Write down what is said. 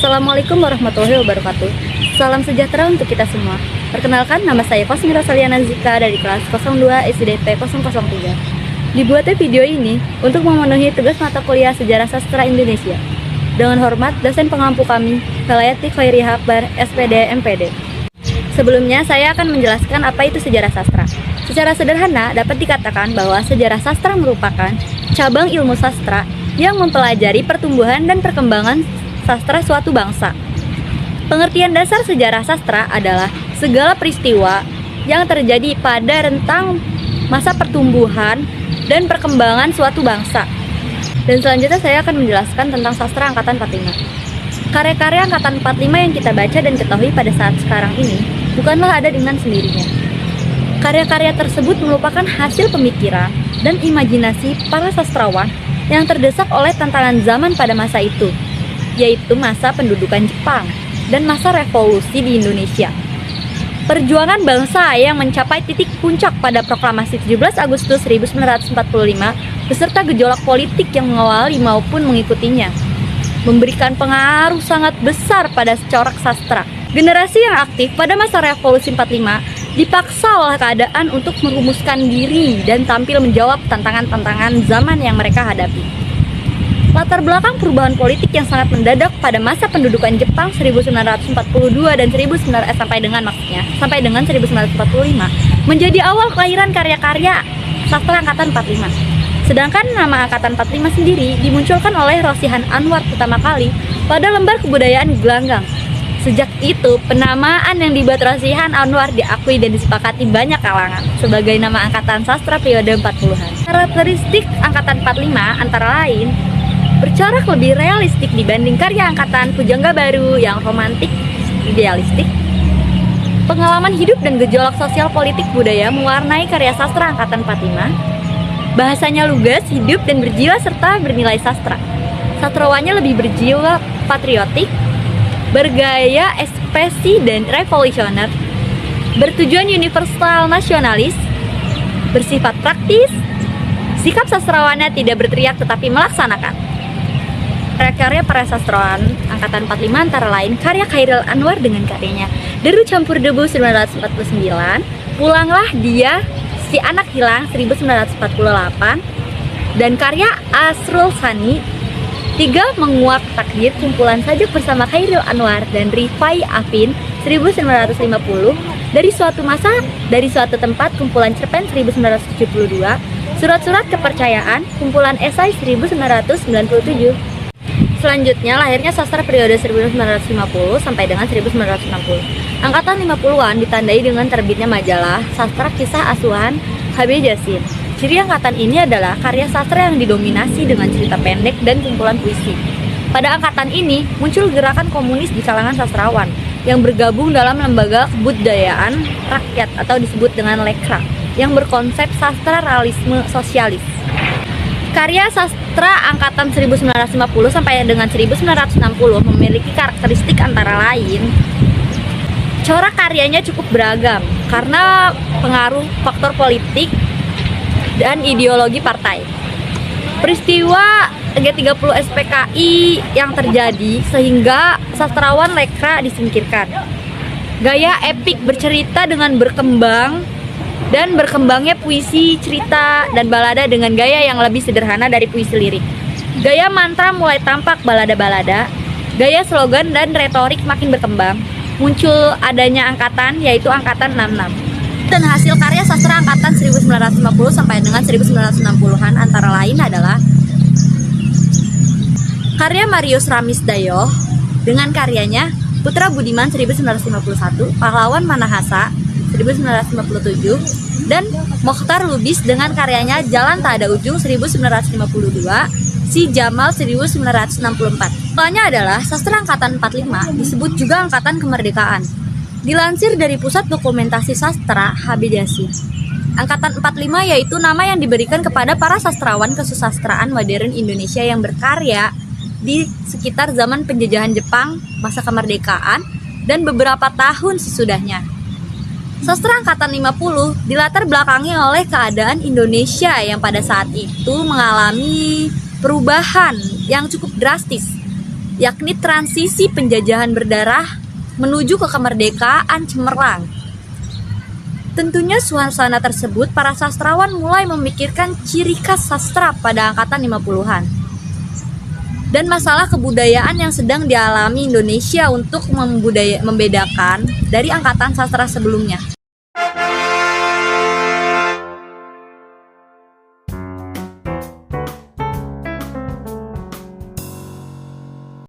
Assalamualaikum warahmatullahi wabarakatuh. Salam sejahtera untuk kita semua. Perkenalkan, nama saya Kosmi Rosaliana Zika dari kelas 02 SDP 003. Dibuatnya video ini untuk memenuhi tugas mata kuliah Sejarah Sastra Indonesia. Dengan hormat, dosen pengampu kami, Velayati Khairi Akbar, SPD, MPD. Sebelumnya, saya akan menjelaskan apa itu sejarah sastra. Secara sederhana, dapat dikatakan bahwa sejarah sastra merupakan cabang ilmu sastra yang mempelajari pertumbuhan dan perkembangan sastra suatu bangsa. Pengertian dasar sejarah sastra adalah segala peristiwa yang terjadi pada rentang masa pertumbuhan dan perkembangan suatu bangsa. Dan selanjutnya saya akan menjelaskan tentang sastra Angkatan 45. Karya-karya Angkatan 45 yang kita baca dan ketahui pada saat sekarang ini bukanlah ada dengan sendirinya. Karya-karya tersebut merupakan hasil pemikiran dan imajinasi para sastrawan yang terdesak oleh tantangan zaman pada masa itu, yaitu masa pendudukan Jepang dan masa revolusi di Indonesia. Perjuangan bangsa yang mencapai titik puncak pada proklamasi 17 Agustus 1945 beserta gejolak politik yang mengawali maupun mengikutinya memberikan pengaruh sangat besar pada corak sastra. Generasi yang aktif pada masa revolusi 45 dipaksa oleh keadaan untuk merumuskan diri dan tampil menjawab tantangan-tantangan zaman yang mereka hadapi. Latar belakang perubahan politik yang sangat mendadak pada masa pendudukan Jepang 1942 dan sampai dengan 1945 menjadi awal kelahiran karya-karya sastra Angkatan 45. Sedangkan nama Angkatan 45 sendiri dimunculkan oleh Rosihan Anwar pertama kali pada lembar kebudayaan Gelanggang. Sejak itu, penamaan yang dibuat Rosihan Anwar diakui dan disepakati banyak kalangan sebagai nama Angkatan Sastra periode 40-an. Karakteristik Angkatan 45 antara lain bercorak lebih realistik dibanding karya Angkatan Pujangga Baru yang romantik, idealistik. Pengalaman hidup dan gejolak sosial politik budaya mewarnai karya sastra Angkatan 45. Bahasanya lugas, hidup, dan berjiwa serta bernilai sastra. Sastrawannya lebih berjiwa patriotik, bergaya ekspresi dan revolusioner, bertujuan universal nasionalis, bersifat praktis. Sikap sastrawannya tidak berteriak tetapi melaksanakan. Karya-karya para sastrawan Angkatan 45 antara lain karya Chairil Anwar dengan karyanya Deru Campur Debu 1949, Pulanglah Dia, Si Anak Hilang 1948, dan karya Asrul Sani, Tiga Menguak Takdir, kumpulan sajak bersama Chairil Anwar dan Rifai Afin 1950, Dari Suatu Masa, Dari Suatu Tempat, kumpulan cerpen 1972, Surat-Surat Kepercayaan, kumpulan esai 1997. Selanjutnya lahirnya sastra periode 1950 sampai dengan 1960. Angkatan 50-an ditandai dengan terbitnya majalah Sastra Kisah Asuhan HB Jasin. Ciri angkatan ini adalah karya sastra yang didominasi dengan cerita pendek dan kumpulan puisi. Pada angkatan ini muncul gerakan komunis di kalangan sastrawan yang bergabung dalam lembaga kebudayaan rakyat atau disebut dengan Lekra yang berkonsep sastra realisme sosialis. Karya sastra Angkatan 1950 sampai dengan 1960 memiliki karakteristik antara lain corak karyanya cukup beragam karena pengaruh faktor politik dan ideologi partai. Peristiwa G30 SPKI yang terjadi sehingga sastrawan Lekra disingkirkan. Gaya epik bercerita dengan berkembangnya puisi, cerita, dan balada dengan gaya yang lebih sederhana dari puisi lirik. Gaya mantra mulai tampak balada-balada, gaya slogan dan retorik makin berkembang. Muncul adanya angkatan, yaitu Angkatan 66. Dan hasil karya sastra Angkatan 1950 sampai dengan 1960-an antara lain adalah karya Marius Ramisdayoh dengan karyanya Putra Budiman 1951, Pahlawan Manahasa 1957, dan Mokhtar Lubis dengan karyanya Jalan Tak Ada Ujung 1952, Si Jamal 1964. Soalnya adalah sastra Angkatan 45 disebut juga Angkatan Kemerdekaan. Dilansir dari Pusat Dokumentasi Sastra HB Jasin, Angkatan 45 yaitu nama yang diberikan kepada para sastrawan kesusastraan modern Indonesia yang berkarya di sekitar zaman penjajahan Jepang, masa kemerdekaan, dan beberapa tahun sesudahnya. Sastra Angkatan 50 dilatar belakangi oleh keadaan Indonesia yang pada saat itu mengalami perubahan yang cukup drastis. yakni transisi penjajahan berdarah menuju ke kemerdekaan cemerlang. Tentunya suasana tersebut para sastrawan mulai memikirkan ciri khas sastra pada angkatan 50-an. Dan masalah kebudayaan yang sedang dialami Indonesia untuk membedakan dari angkatan sastra sebelumnya.